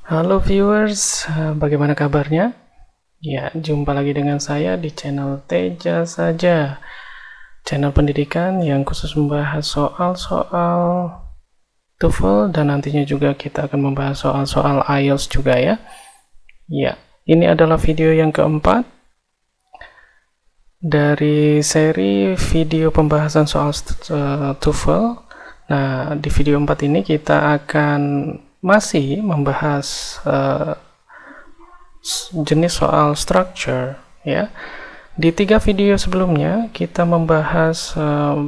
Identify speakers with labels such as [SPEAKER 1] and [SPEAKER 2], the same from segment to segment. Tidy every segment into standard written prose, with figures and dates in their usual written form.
[SPEAKER 1] Halo viewers, bagaimana kabarnya? Ya, jumpa lagi dengan saya di channel Teja Saja, channel pendidikan yang khusus membahas soal-soal TOEFL dan nantinya juga kita akan membahas soal-soal IELTS juga ya. Ya, ini adalah video yang keempat dari seri video pembahasan soal TOEFL. Nah, di video 4 ini kita akan masih membahas jenis soal structure ya. Di 3 video sebelumnya kita membahas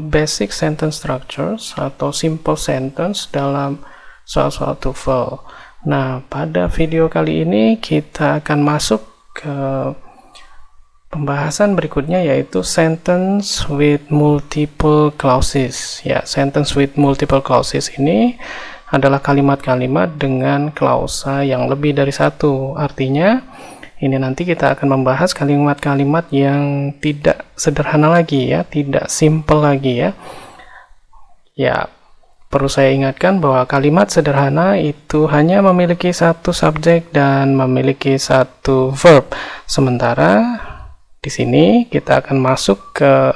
[SPEAKER 1] basic sentence structures atau simple sentence dalam soal-soal TOEFL. Nah, pada video kali ini kita akan masuk ke pembahasan berikutnya, yaitu sentence with multiple clauses. Ya, sentence with multiple clauses ini adalah kalimat-kalimat dengan klausa yang lebih dari satu. Artinya, ini nanti kita akan membahas kalimat-kalimat yang tidak sederhana lagi ya, tidak simple lagi ya. Ya, perlu saya ingatkan bahwa kalimat sederhana itu hanya memiliki satu subjek dan memiliki satu verb. Sementara di sini kita akan masuk ke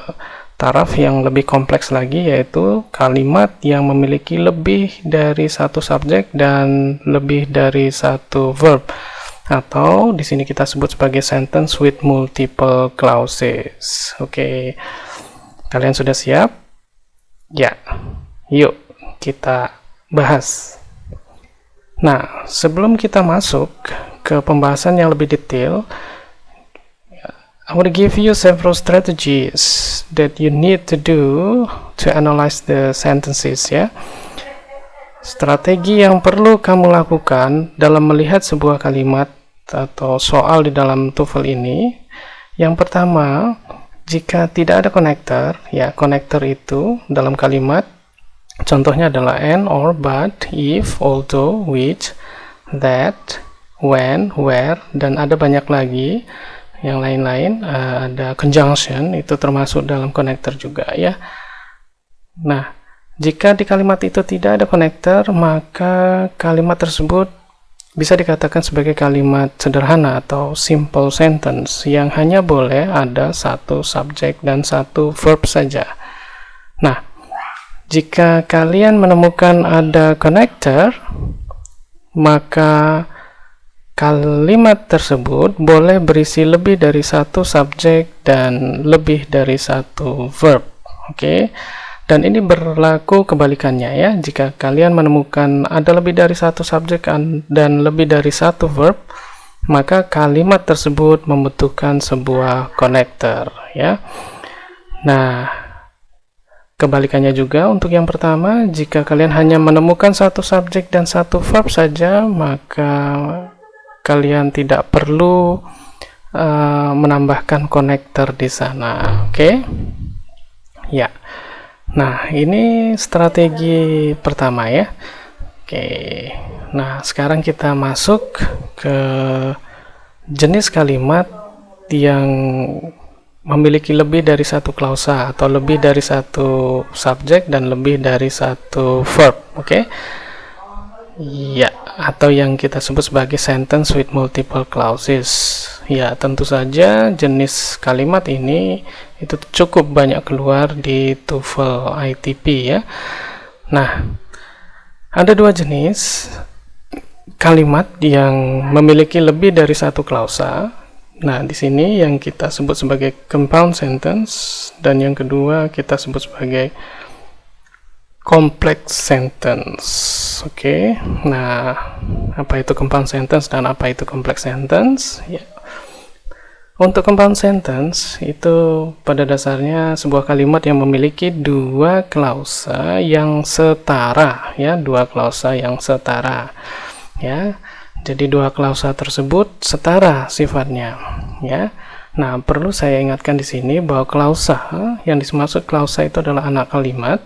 [SPEAKER 1] taraf yang lebih kompleks lagi, yaitu kalimat yang memiliki lebih dari satu subjek dan lebih dari satu verb, atau di sini kita sebut sebagai sentence with multiple clauses. Oke, kalian sudah siap? Ya, yuk kita bahas. Nah, sebelum kita masuk ke pembahasan yang lebih detail, I want to give you several strategies that you need to do to analyze the sentences ya. Strategi yang perlu kamu lakukan dalam melihat sebuah kalimat atau soal di dalam TOEFL ini. Yang pertama, jika tidak ada connector, ya connector itu dalam kalimat contohnya adalah and, or, but, if, although, which, that, when, where, dan ada banyak lagi yang lain-lain, ada conjunction, itu termasuk dalam connector juga ya. Nah, jika di kalimat itu tidak ada connector, maka kalimat tersebut bisa dikatakan sebagai kalimat sederhana atau simple sentence yang hanya boleh ada satu subjek dan satu verb saja. Nah, jika kalian menemukan ada connector, maka kalimat tersebut boleh berisi lebih dari satu subjek dan lebih dari satu verb. Oke. Dan ini berlaku kebalikannya ya. Jika kalian menemukan ada lebih dari satu subjek dan lebih dari satu verb, maka kalimat tersebut membutuhkan sebuah connector ya. Nah, kebalikannya juga untuk yang pertama, jika kalian hanya menemukan satu subjek dan satu verb saja, maka kalian tidak perlu menambahkan konektor di sana. Oke? Ya. Nah, ini strategi pertama ya. Oke. Nah, sekarang kita masuk ke jenis kalimat yang memiliki lebih dari satu klausa atau lebih dari satu subjek dan lebih dari satu verb. Oke? Ya, atau yang kita sebut sebagai sentence with multiple clauses. Ya, tentu saja jenis kalimat ini itu cukup banyak keluar di TOEFL ITP ya. Nah, ada dua jenis kalimat yang memiliki lebih dari satu klausa. Nah, di sini yang kita sebut sebagai compound sentence dan yang kedua kita sebut sebagai complex sentence. Oke. Nah, apa itu compound sentence dan apa itu complex sentence? Ya. Untuk compound sentence itu pada dasarnya sebuah kalimat yang memiliki dua klausa yang setara ya, dua klausa yang setara. Ya. Jadi dua klausa tersebut setara sifatnya ya. Nah, perlu saya ingatkan di sini bahwa klausa yang dimaksud klausa itu adalah anak kalimat.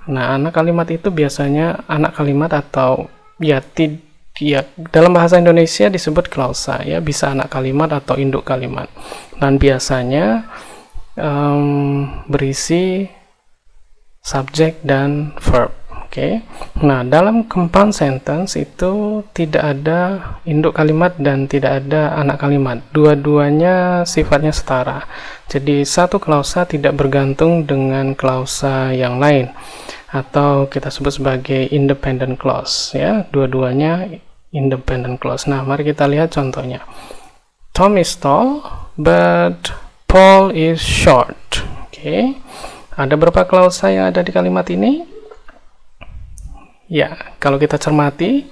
[SPEAKER 1] Nah, anak kalimat itu biasanya anak kalimat atau ya dalam bahasa Indonesia disebut klausa ya, bisa anak kalimat atau induk kalimat. Dan biasanya berisi subjek dan verb. Oke. Nah, dalam compound sentence itu tidak ada induk kalimat dan tidak ada anak kalimat. Dua-duanya sifatnya setara. Jadi satu klausa tidak bergantung dengan klausa yang lain, atau kita sebut sebagai independent clause, ya. Dua-duanya independent clause. Nah, mari kita lihat contohnya. Tom is tall, but Paul is short. Oke. Ada berapa klausa yang ada di kalimat ini? Ya, kalau kita cermati,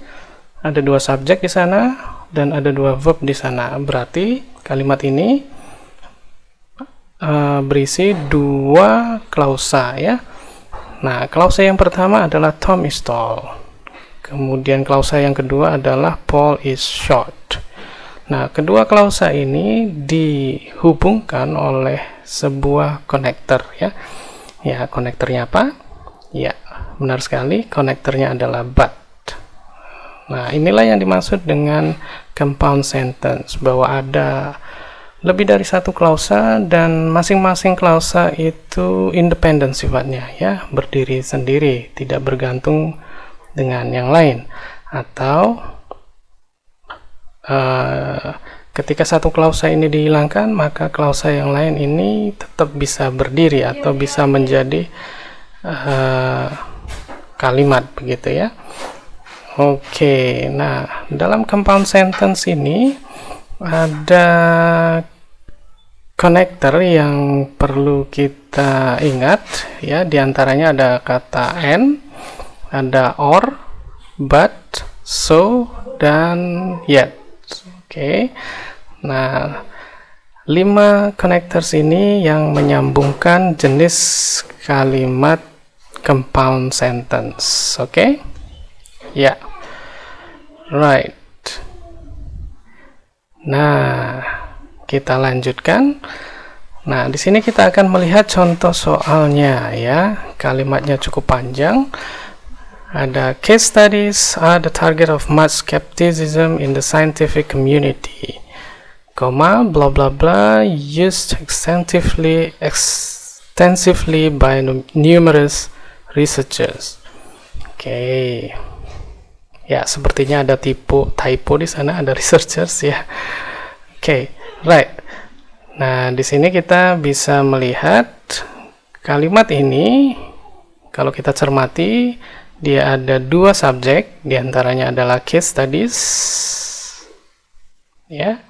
[SPEAKER 1] ada dua subjek di sana dan ada dua verb di sana. Berarti kalimat ini berisi dua klausa, ya. Nah, klausa yang pertama adalah Tom is tall. Kemudian klausa yang kedua adalah Paul is short. Nah, kedua klausa ini dihubungkan oleh sebuah konektor, ya. Ya, konektornya apa? Ya, benar sekali, konektornya adalah but. Nah, inilah yang dimaksud dengan compound sentence, bahwa ada lebih dari satu klausa dan masing-masing klausa itu independen sifatnya, ya, berdiri sendiri, tidak bergantung dengan yang lain. Atau ketika satu klausa ini dihilangkan, maka klausa yang lain ini tetap bisa berdiri atau bisa menjadi kalimat, begitu ya. Oke, nah dalam compound sentence ini ada konektor yang perlu kita ingat, ya. Diantaranya ada kata and, ada or, but, so, dan yet. Oke, nah 5 connectors ini yang menyambungkan jenis kalimat compound sentence. Oke, ya, right. Nah, kita lanjutkan. Nah, di sini kita akan melihat contoh soalnya, ya. Kalimatnya cukup panjang. Ada case studies are the target of much skepticism in the scientific community, comma blah blah blah, used extensively by numerous researchers. Oke. Ya, sepertinya ada typo di sana, ada researchers, ya. Oke, right. Nah, di sini kita bisa melihat kalimat ini, kalau kita cermati, dia ada dua subjek, diantaranya adalah case studies, ya.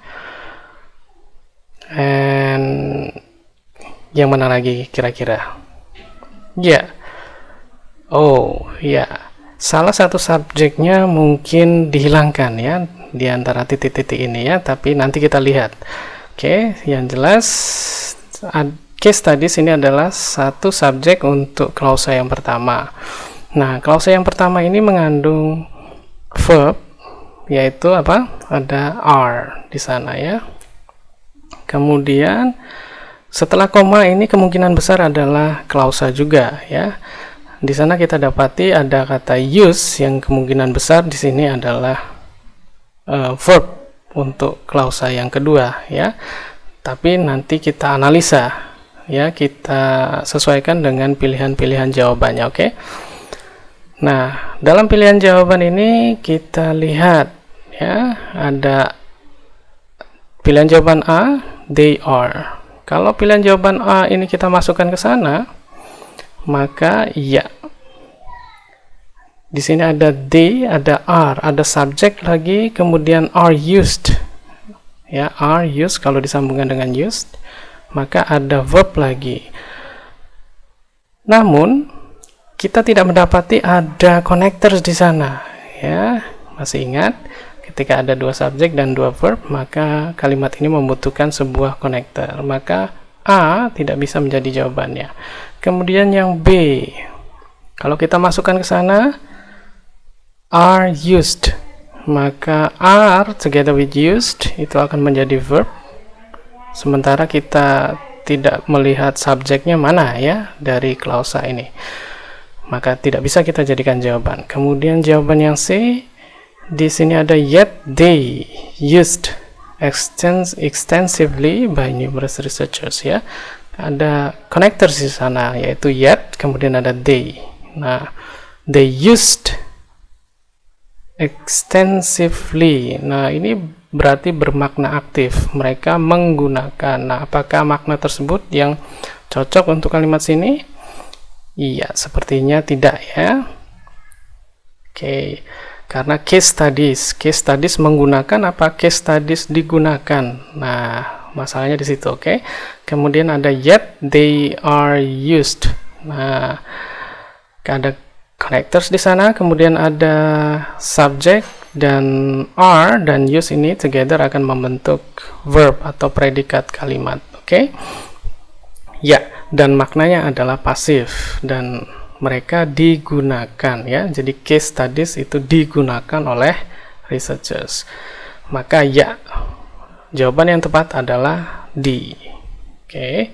[SPEAKER 1] And yang mana lagi kira-kira? Ya. Oh, ya. Salah satu subjeknya mungkin dihilangkan, ya, di antara titik-titik ini, ya, tapi nanti kita lihat. Oke, yang jelas case studies ini adalah satu subjek untuk klausa yang pertama. Nah, klausa yang pertama ini mengandung verb, yaitu apa? Ada are di sana, ya. Kemudian setelah koma ini kemungkinan besar adalah klausa juga, ya. Di sana kita dapati ada kata use yang kemungkinan besar di sini adalah verb untuk klausa yang kedua, ya. Tapi nanti kita analisa, ya, kita sesuaikan dengan pilihan-pilihan jawabannya, oke? Nah, dalam pilihan jawaban ini kita lihat, ya, ada pilihan jawaban A, they are. Kalau pilihan jawaban A ini kita masukkan ke sana, maka ya. Di sini ada they, ada are, ada subjek lagi, kemudian are used. Ya, are used kalau disambungkan dengan used, maka ada verb lagi. Namun kita tidak mendapati ada connectors di sana, ya. Masih ingat, ketika ada dua subjek dan dua verb, maka kalimat ini membutuhkan sebuah konektor. Maka A tidak bisa menjadi jawabannya. Kemudian yang B, kalau kita masukkan ke sana are used, maka are together with used itu akan menjadi verb. Sementara kita tidak melihat subjeknya mana, ya, dari klausa ini, maka tidak bisa kita jadikan jawaban. Kemudian jawaban yang C, di sini ada yet they used extensively by numerous researchers, ya. Ada connectors di sana, yaitu yet, kemudian ada they. Nah, They used extensively. Nah, ini berarti bermakna aktif. Mereka menggunakan. Nah, apakah makna tersebut yang cocok untuk kalimat sini? Iya, sepertinya tidak ya. Oke, karena case studies menggunakan apa? Case studies digunakan. Nah, masalahnya di situ. Oke. Kemudian ada yet they are used. Nah, ada connectors di sana, kemudian ada subject dan are dan use ini together akan membentuk verb atau predikat kalimat. Oke. Ya, dan maknanya adalah pasif dan mereka digunakan ya. Jadi case studies itu digunakan oleh researchers. Maka ya, jawaban yang tepat adalah D. Oke.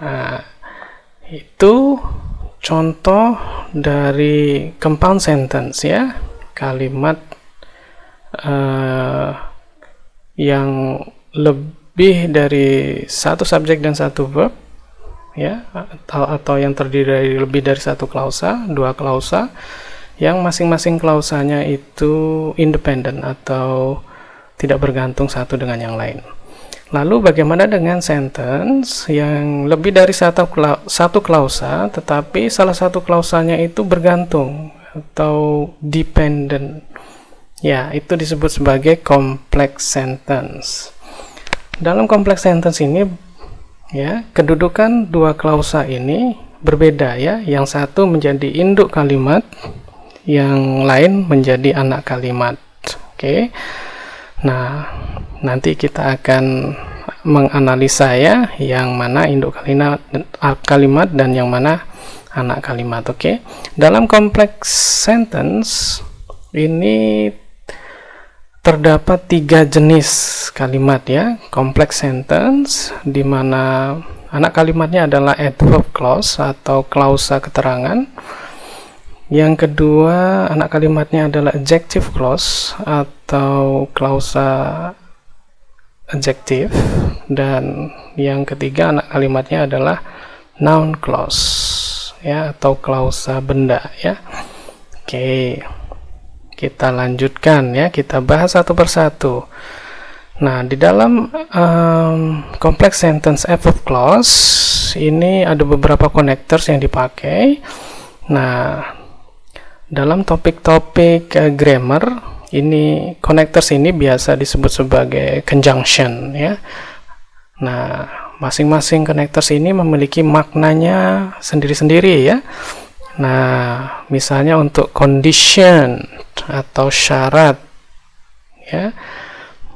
[SPEAKER 1] Nah, itu contoh dari compound sentence ya, kalimat yang lebih dari satu subjek dan satu verb ya, atau yang terdiri dari lebih dari satu klausa, dua klausa, yang masing-masing klausanya itu independen atau tidak bergantung satu dengan yang lain. Lalu bagaimana dengan sentence yang lebih dari satu klausa, tetapi salah satu klausanya itu bergantung atau dependent? Ya, itu disebut sebagai complex sentence. Dalam complex sentence ini, ya, kedudukan dua klausa ini berbeda ya. Yang satu menjadi induk kalimat, yang lain menjadi anak kalimat. Oke. Nah, nanti kita akan menganalisa ya, yang mana induk kalimat dan yang mana anak kalimat. Oke. Dalam complex sentence ini terdapat 3 jenis kalimat ya. Complex sentence di mana anak kalimatnya adalah adverb clause atau klausa keterangan. Yang kedua, anak kalimatnya adalah adjective clause atau klausa adjektif, dan yang ketiga anak kalimatnya adalah noun clause ya, atau klausa benda ya. Oke, kita lanjutkan ya, kita bahas satu persatu. Nah, di dalam complex sentence adverb clause ini ada beberapa connectors yang dipakai. Nah, dalam topik-topik grammar ini connectors ini biasa disebut sebagai conjunction ya. Nah, masing-masing connectors ini memiliki maknanya sendiri-sendiri ya. Nah, misalnya untuk condition atau syarat ya.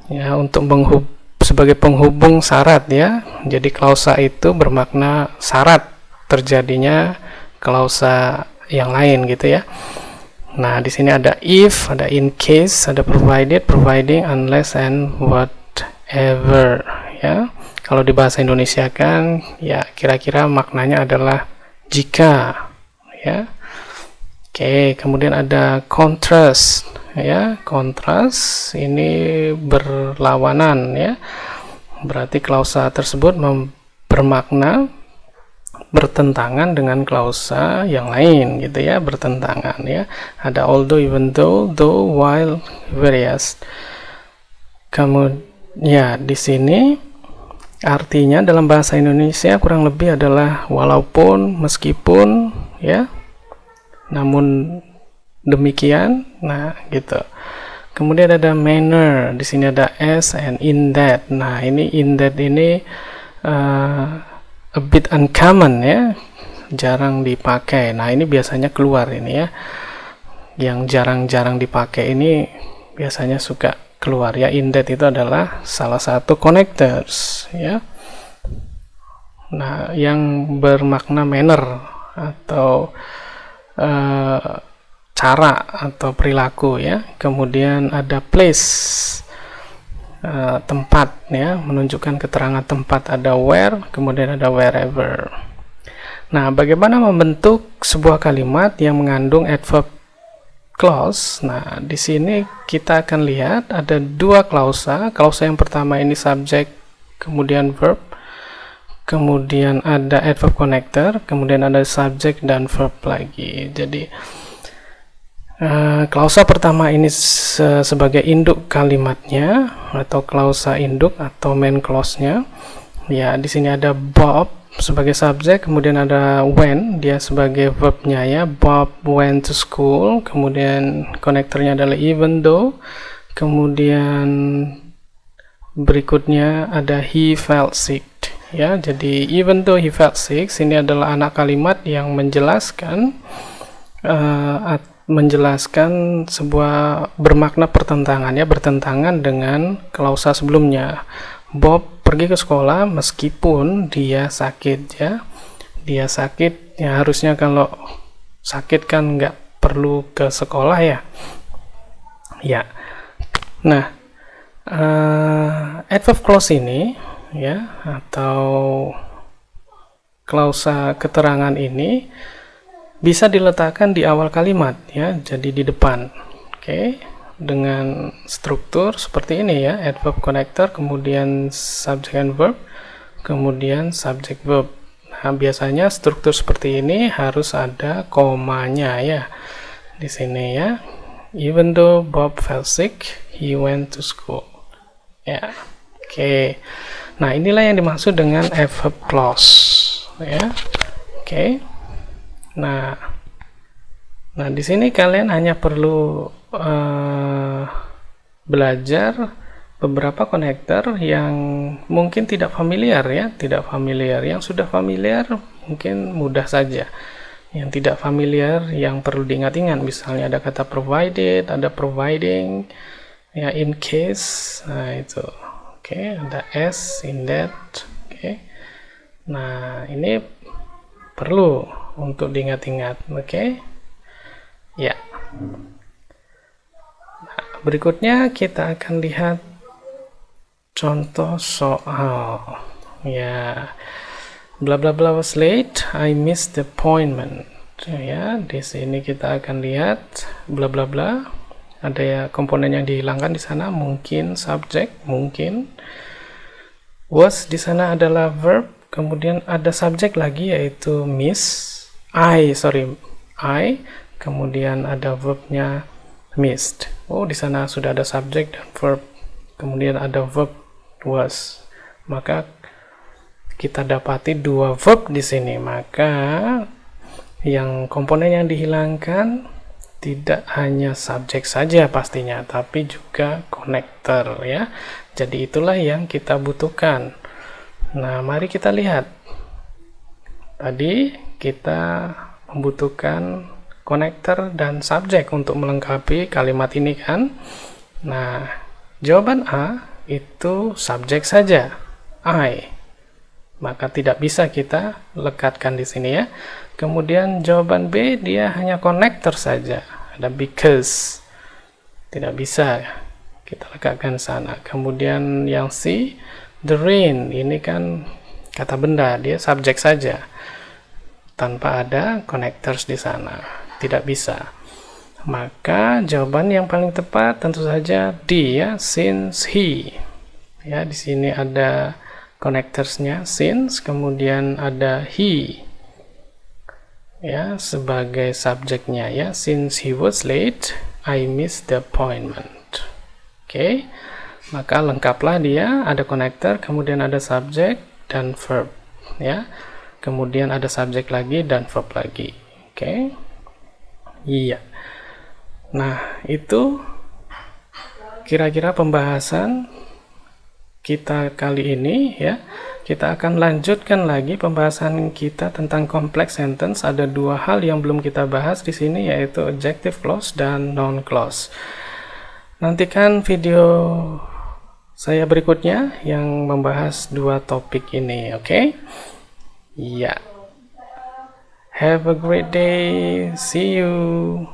[SPEAKER 1] Ya, untuk sebagai penghubung syarat ya. Jadi klausa itu bermakna syarat terjadinya klausa yang lain gitu ya. Nah, di sini ada if, ada in case, ada provided, providing, unless, and whatever ya. Kalau di bahasa Indonesia kan ya kira-kira maknanya adalah jika ya. Oke, kemudian ada contrast ya. Contrast ini berlawanan ya. Berarti klausa tersebut bermakna bertentangan dengan klausa yang lain gitu ya, bertentangan ya. Ada although, even though, while, whereas. Kemudian ya, di sini artinya dalam bahasa Indonesia kurang lebih adalah walaupun, meskipun ya, namun demikian. Nah, gitu. Kemudian ada manner, di sini ada as and in that. Nah, ini in that ini a bit uncommon ya, jarang dipakai. Nah, ini biasanya keluar ini ya. Yang jarang-jarang dipakai ini biasanya suka keluar ya. In that itu adalah salah satu connectors ya. Nah, yang bermakna manner atau cara atau perilaku ya. Kemudian ada place, tempat ya, menunjukkan keterangan tempat. Ada where, kemudian ada wherever. Nah, bagaimana membentuk sebuah kalimat yang mengandung adverb clause? Nah, di sini kita akan lihat ada dua klausa. Klausa yang pertama ini subject kemudian verb. kemudian ada adverb connector, kemudian ada subject dan verb lagi. Jadi klausa pertama ini sebagai induk kalimatnya atau klausa induk atau main clause-nya. Ya, di sini ada Bob sebagai subjek, kemudian ada when dia sebagai verbnya ya. Bob went to school, kemudian konektornya adalah even though, kemudian berikutnya ada he felt sick ya. Jadi even though he felt sick ini adalah anak kalimat yang menjelaskan sebuah bermakna pertentangan ya, bertentangan dengan klausa sebelumnya. Bob pergi ke sekolah meskipun dia sakit ya. Dia sakit ya, harusnya kalau sakit kan nggak perlu ke sekolah ya. Ya. Nah, adverb clause ini ya, atau klausa keterangan ini bisa diletakkan di awal kalimat ya, jadi di depan. Oke, dengan struktur seperti ini ya, adverb connector, kemudian subject and verb, kemudian subject verb. Nah, biasanya struktur seperti ini harus ada komanya ya di sini ya. Even though Bob felt sick, he went to school. Ya, oke. Nah, inilah yang dimaksud dengan adverb clause ya. Oke. Nah, di sini kalian hanya perlu belajar beberapa konektor yang mungkin tidak familiar ya, Yang sudah familiar mungkin mudah saja. Yang tidak familiar yang perlu diingat-ingat, misalnya ada kata provided, ada providing, ya, in case, nah itu. Oke, ada as, in that. Oke. Nah, ini perlu untuk diingat-ingat. Oke. Ya. Nah, berikutnya kita akan lihat contoh soal. Ya. Bla bla bla was late, I missed the appointment. Ya, di sini kita akan lihat bla bla bla. Ada ya komponen yang dihilangkan di sana, mungkin subject, mungkin. Was di sana adalah verb, kemudian ada subjek lagi yaitu miss. I, kemudian ada verbnya missed. Oh, di sana sudah ada subjek dan verb, kemudian ada verb was. Maka kita dapati dua verb di sini. Maka yang komponen yang dihilangkan tidak hanya subjek saja pastinya, tapi juga konektor ya. Jadi itulah yang kita butuhkan. Nah, mari kita lihat. Tadi kita membutuhkan konektor dan subjek untuk melengkapi kalimat ini kan. Nah, jawaban A itu subjek saja, I. Maka tidak bisa kita lekatkan di sini ya. Kemudian jawaban B dia hanya konektor saja, ada because. Tidak bisa kita lekatkan sana. Kemudian yang C, the rain, ini kan kata benda, dia subjek saja tanpa ada connectors di sana, tidak bisa. Maka jawaban yang paling tepat tentu saja D ya, since he. Ya, di sini ada connectorsnya since, kemudian ada he ya sebagai subjeknya ya, since he was late, I missed the appointment. Oke. Maka lengkaplah dia, ada connector, kemudian ada subjek dan verb ya. Kemudian ada subjek lagi dan verb lagi. Oke. Iya. Nah, itu kira-kira pembahasan kita kali ini ya. Kita akan lanjutkan lagi pembahasan kita tentang complex sentence. Ada dua hal yang belum kita bahas di sini, yaitu adjective clause dan noun clause. Nantikan video saya berikutnya yang membahas dua topik ini, oke? Ya. Have a great day. See you.